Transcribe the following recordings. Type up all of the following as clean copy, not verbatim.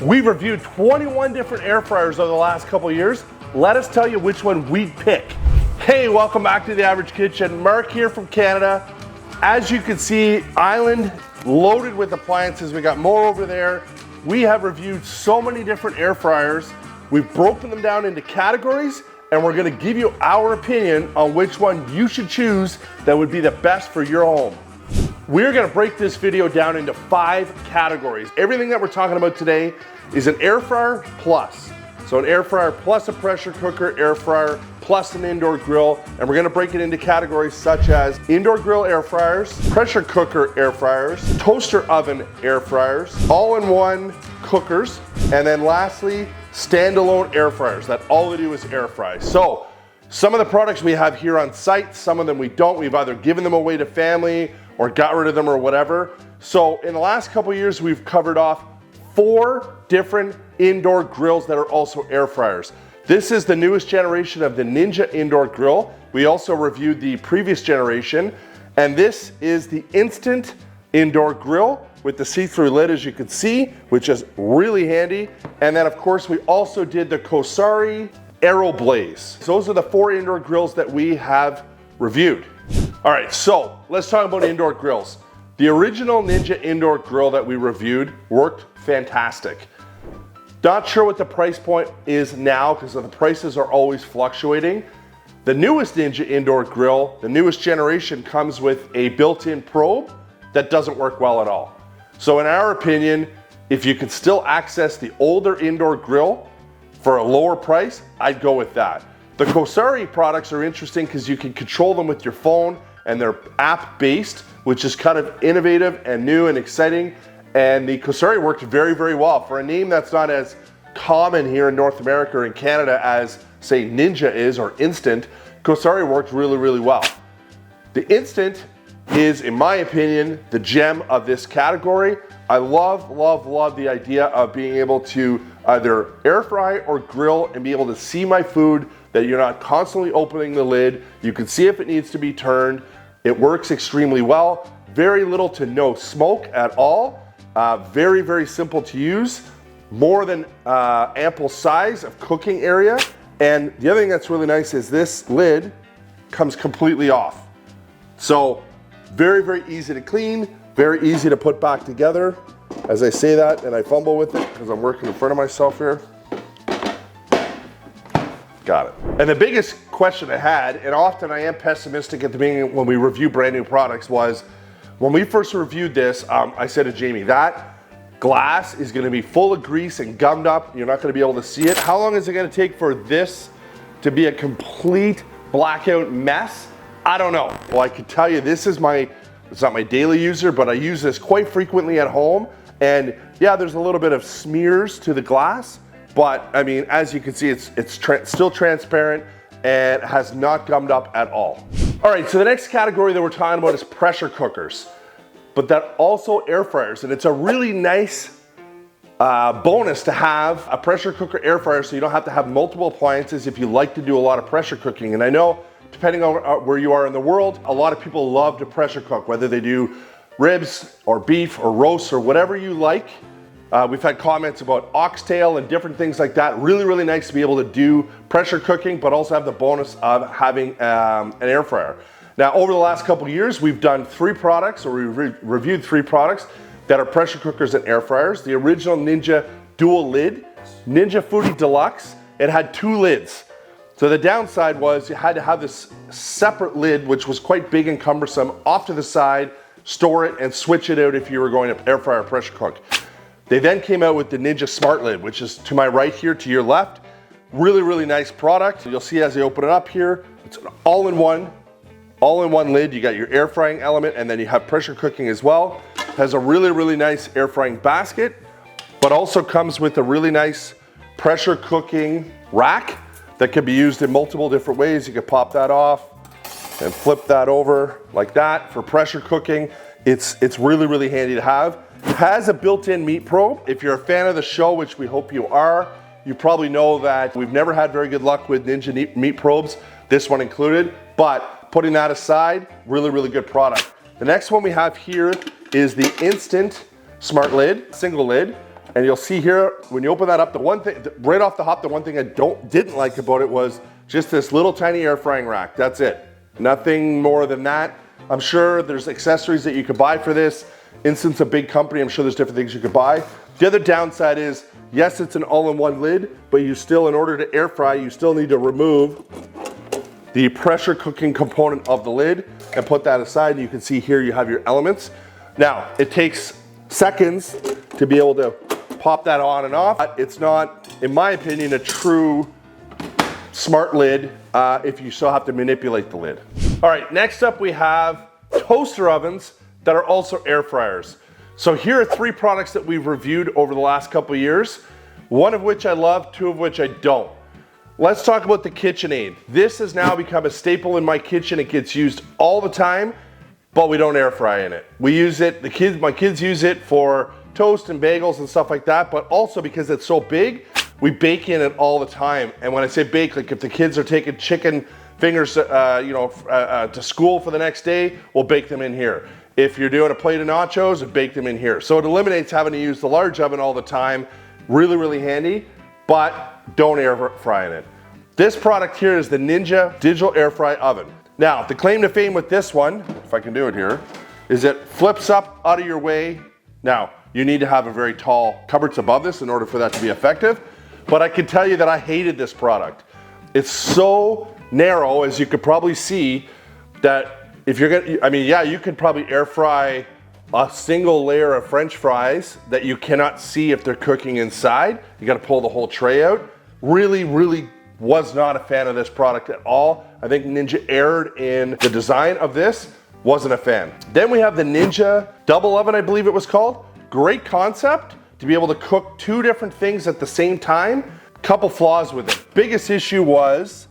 We've reviewed 21 different air fryers over the last couple of years. Let us tell you which one we'd pick. Hey, welcome back to The Average Kitchen. Mark here from Canada. As you can see, island loaded with appliances. We got more over there. We have reviewed so many different air fryers. We've broken them down into categories, and we're gonna give you our opinion on which one you should choose that would be the best for your home. We're gonna break this video down into 5 categories. Everything that we're talking about today is an air fryer plus. So an air fryer plus a pressure cooker, air fryer plus an indoor grill, and we're gonna break it into categories such as indoor grill air fryers, pressure cooker air fryers, toaster oven air fryers, all-in-one cookers, and then lastly, standalone air fryers that all they do is air fry. So some of the products we have here on site, some of them we don't. We've either given them away to family or got rid of them or whatever. So in the last couple of years, we've covered off 4 different indoor grills that are also air fryers. This is the newest generation of the Ninja indoor grill. We also reviewed the previous generation, and this is the instant indoor grill with the see-through lid, as you can see, which is really handy. And then of course, we also did the COSORI AEROBLAZE. Those are the 4 indoor grills that we have reviewed. All right, so let's talk about indoor grills. The original Ninja indoor grill that we reviewed worked fantastic. Not sure what the price point is now because the prices are always fluctuating. The newest Ninja indoor grill, the newest generation, comes with a built-in probe that doesn't work well at all. So in our opinion, if you could still access the older indoor grill for a lower price, I'd go with that. The COSORI products are interesting because you can control them with your phone, and they're app-based, which is kind of innovative and new and exciting. And the COSORI worked very, very well. For a name that's not as common here in North America or in Canada as, say, Ninja is or Instant, COSORI worked really, really well. The Instant is, in my opinion, the gem of this category. I love, love, love the idea of being able to either air fry or grill and be able to see my food, that you're not constantly opening the lid. You can see if it needs to be turned. It works extremely well. Very little to no smoke at all. Very, very simple to use. More than ample size of cooking area. And the other thing that's really nice is this lid comes completely off. So very, very easy to clean, very easy to put back together. As I say that and I fumble with it because I'm working in front of myself here. Got it. And the biggest question I had, and often I am pessimistic at the beginning when we review brand new products, was when we first reviewed this, I said to Jamie, that glass is gonna be full of grease and gummed up. You're not gonna be able to see it. How long is it gonna take for this to be a complete blackout mess? I don't know. Well, I can tell you this is it's not my daily user, but I use this quite frequently at home. And yeah, there's a little bit of smears to the glass, but I mean, as you can see, it's still transparent and has not gummed up at all. All right, so the next category that we're talking about is pressure cookers, but that also air fryers. And it's a really nice bonus to have a pressure cooker air fryer so you don't have to have multiple appliances if you like to do a lot of pressure cooking. And I know, depending on where you are in the world, a lot of people love to pressure cook, whether they do ribs or beef or roasts or whatever you like. We've had comments about oxtail and different things like that. Really, really nice to be able to do pressure cooking, but also have the bonus of having an air fryer. Now, over the last couple of years, we've done 3 products, or we reviewed 3 products that are pressure cookers and air fryers. The original Ninja dual lid, Ninja FOODI Deluxe, it had 2 lids. So the downside was you had to have this separate lid, which was quite big and cumbersome, off to the side, store it, and switch it out if you were going to air fryer or pressure cook. They then came out with the Ninja Smart Lid, which is to my right here, to your left. Really, really nice product. You'll see as I open it up here, it's an all-in-one lid. You got your air frying element, and then you have pressure cooking as well. It has a really, really nice air frying basket, but also comes with a really nice pressure cooking rack that can be used in multiple different ways. You can pop that off and flip that over like that for pressure cooking. It's really, really handy to have. It has a built-in meat probe. If you're a fan of the show, which we hope you are, you probably know that we've never had very good luck with Ninja meat probes, this one included, but putting that aside, really, really good product. The next one we have here is the Instant Smart Lid, single lid. And you'll see here, when you open that up, the one thing, right off the hop, the one thing I didn't like about it was just this little tiny air frying rack. That's it. Nothing more than that. I'm sure there's accessories that you could buy for this. Since a big company, I'm sure there's different things you could buy. The other downside is, yes, it's an all-in-one lid, but you still, in order to air fry, you still need to remove the pressure cooking component of the lid and put that aside. You can see here you have your elements. Now, it takes seconds to be able to pop that on and off. It's not, in my opinion, a true smart lid if you still have to manipulate the lid. All right, next up we have toaster ovens that are also air fryers. So here are 3 products that we've reviewed over the last couple of years, one of which I love, 2 of which I don't. Let's talk about the KitchenAid. This has now become a staple in my kitchen. It gets used all the time, but we don't air fry in it. We use it, my kids use it for toast and bagels and stuff like that, but also because it's so big, we bake in it all the time. And when I say bake, like if the kids are taking chicken fingers to school for the next day, we'll bake them in here. If you're doing a plate of nachos, bake them in here. So it eliminates having to use the large oven all the time. Really, really handy, but don't air fry in it. This product here is the Ninja Digital Air Fry Oven. Now, the claim to fame with this one, if I can do it here, is it flips up out of your way. Now, you need to have a very tall cupboards above this in order for that to be effective, but I can tell you that I hated this product. It's so narrow, as you could probably see, that if you're gonna, I mean, yeah, you could probably air fry a single layer of French fries that you cannot see if they're cooking inside. You gotta pull the whole tray out. Really, really was not a fan of this product at all. I think Ninja erred in the design of this, wasn't a fan. Then we have the Ninja Double Oven, I believe it was called. Great concept to be able to cook 2 different things at the same time. Couple flaws with it. Biggest issue was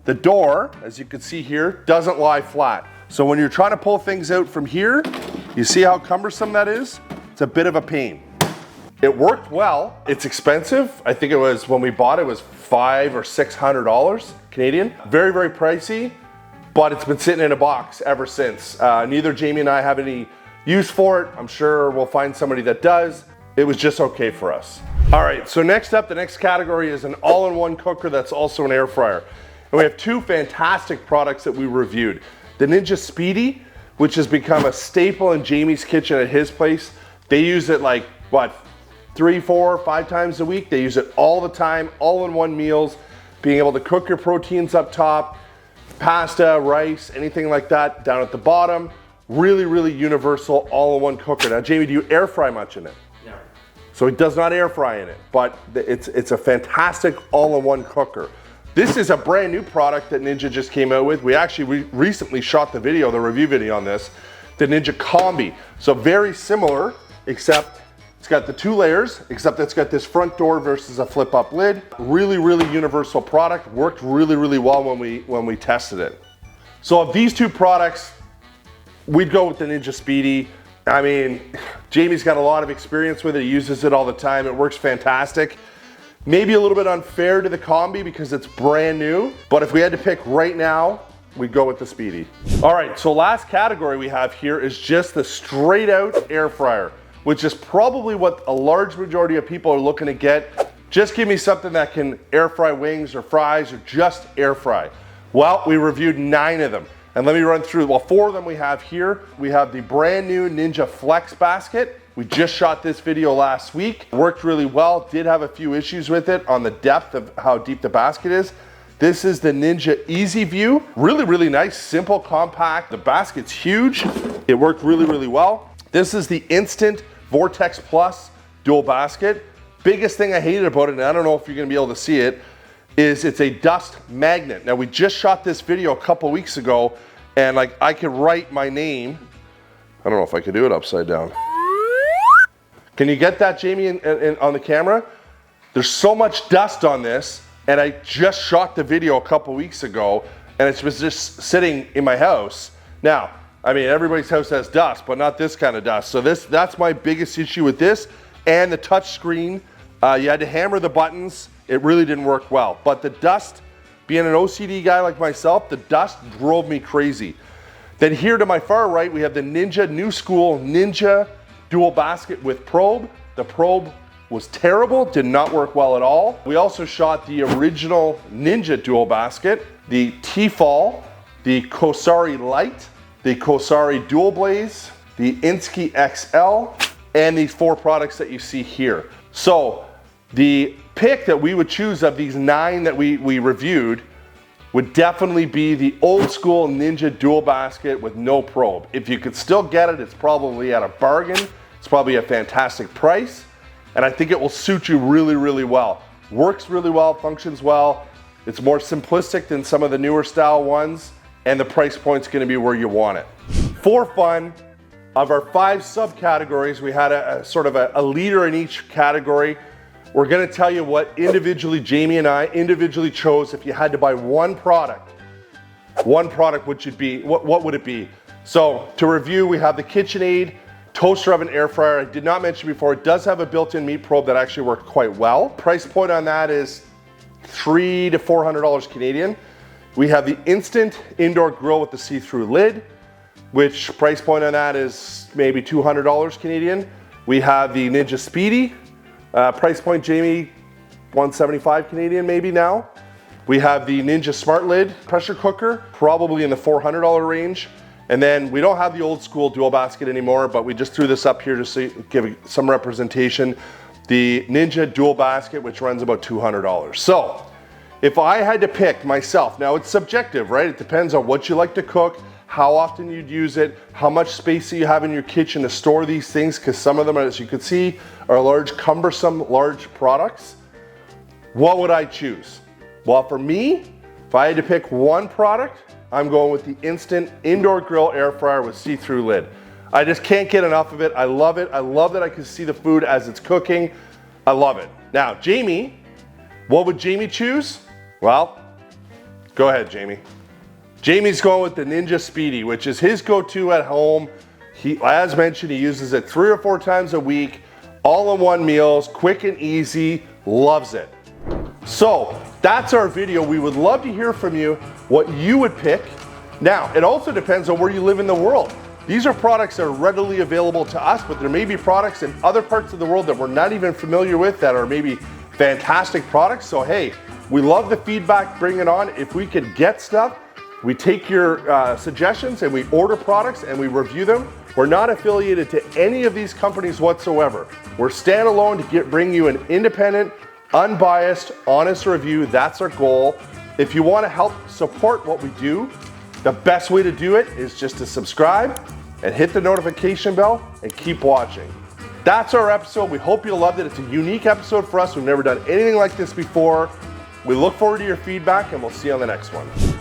the door, as you can see here, doesn't lie flat. So when you're trying to pull things out from here, you see how cumbersome that is? It's a bit of a pain. It worked well. It's expensive. I think it was, when we bought it, was $500 or $600 Canadian. Very, very pricey, but it's been sitting in a box ever since. Neither Jamie and I have any use for it. I'm sure we'll find somebody that does. It was just okay for us. All right, so next up, the next category is an all-in-one cooker that's also an air fryer. And we have 2 fantastic products that we reviewed. The Ninja SPEEDI, which has become a staple in Jamie's kitchen at his place. They use it like, what, 3, 4, 5 times a week. They use it all the time, all-in-one meals, being able to cook your proteins up top, pasta, rice, anything like that down at the bottom. Really, really universal all-in-one cooker. Now, Jamie, do you air fry much in it? No. So it does not air fry in it, but it's a fantastic all-in-one cooker. This is a brand new product that Ninja just came out with. We actually recently shot the video, the review video on this, the Ninja COMBI. So very similar, except it's got the 2 layers, except it's got this front door versus a flip up lid. Really, really universal product. Worked really, really well when we tested it. So of these 2 products, we'd go with the Ninja SPEEDI. I mean, Jamie's got a lot of experience with it. He uses it all the time. It works fantastic. Maybe a little bit unfair to the COMBI because it's brand new, but if we had to pick right now, we'd go with the SPEEDI. All right, so last category we have here is just the straight out air fryer, which is probably what a large majority of people are looking to get. Just give me something that can air fry wings or fries or just air fry. Well, we reviewed 9 of them. And let me run through, well, 4 of them we have here. We have the brand new Ninja Flex basket. We just shot this video last week. Worked really well, did have a few issues with it on the depth of how deep the basket is. This is the Ninja Easy View. Really, really nice, simple, compact. The basket's huge. It worked really, really well. This is the Instant Vortex Plus dual basket. Biggest thing I hated about it, and I don't know if you're gonna be able to see it, is it's a dust magnet. Now, we just shot this video a couple weeks ago, and like I could write my name. I don't know if I could do it upside down. Can you get that, Jamie, on the camera? There's so much dust on this, and I just shot the video a couple weeks ago, and it was just sitting in my house. Now, I mean, everybody's house has dust, but not this kind of dust. So that's my biggest issue with this, and the touch screen. You had to hammer the buttons. It really didn't work well. But the dust, being an OCD guy like myself, the dust drove me crazy. Then here to my far right, we have the Ninja New School Ninja Dual Basket with probe. The probe was terrible, did not work well at all. We also shot the original Ninja dual basket, the Tefal, the COSORI Lite, the COSORI Dual Blaze, the Insky XL, and these 4 products that you see here. So the pick that we would choose of these 9 that we reviewed would definitely be the old school Ninja dual basket with no probe. If you could still get it, it's probably at a bargain. It's probably a fantastic price. And I think it will suit you really, really well. Works really well, functions well. It's more simplistic than some of the newer style ones. And the price point's gonna be where you want it. For fun, of our 5 subcategories, we had a sort of a leader in each category. We're gonna tell you what individually, Jamie and I individually chose. If you had to buy one product, which would be, what would it be? So to review, we have the KitchenAid toaster oven air fryer. I did not mention before, it does have a built-in meat probe that actually worked quite well. Price point on that is $300 to $400 Canadian. We have the instant indoor grill with the see-through lid, which price point on that is maybe $200 Canadian. We have the Ninja SPEEDI. Price point, Jamie, $175 Canadian maybe now. We have the Ninja Smart Lid pressure cooker, probably in the $400 range. And then we don't have the old school dual basket anymore, but we just threw this up here just to give some representation. The Ninja dual basket, which runs about $200. So if I had to pick myself, now it's subjective, right? It depends on what you like to cook, how often you'd use it, how much space do you have in your kitchen to store these things, because some of them, as you can see, are large, cumbersome, large products. What would I choose? Well, for me, if I had to pick one product, I'm going with the instant indoor grill air fryer with see-through lid. I just can't get enough of it. I love it. I love that I can see the food as it's cooking. I love it. Now, Jamie, what would Jamie choose? Well, go ahead, Jamie. Jamie's going with the Ninja SPEEDI, which is his go-to at home. He, as mentioned, he uses it 3 or 4 times a week, all-in-one meals, quick and easy, loves it. So that's our video. We would love to hear from you what you would pick. Now, it also depends on where you live in the world. These are products that are readily available to us, but there may be products in other parts of the world that we're not even familiar with that are maybe fantastic products. So hey, we love the feedback, bring it on. If we could get stuff, we take your suggestions and we order products and we review them. We're not affiliated to any of these companies whatsoever. We're standalone to bring you an independent, unbiased, honest review. That's our goal. If you want to help support what we do, the best way to do it is just to subscribe and hit the notification bell and keep watching. That's our episode. We hope you loved it. It's a unique episode for us. We've never done anything like this before. We look forward to your feedback and we'll see you on the next one.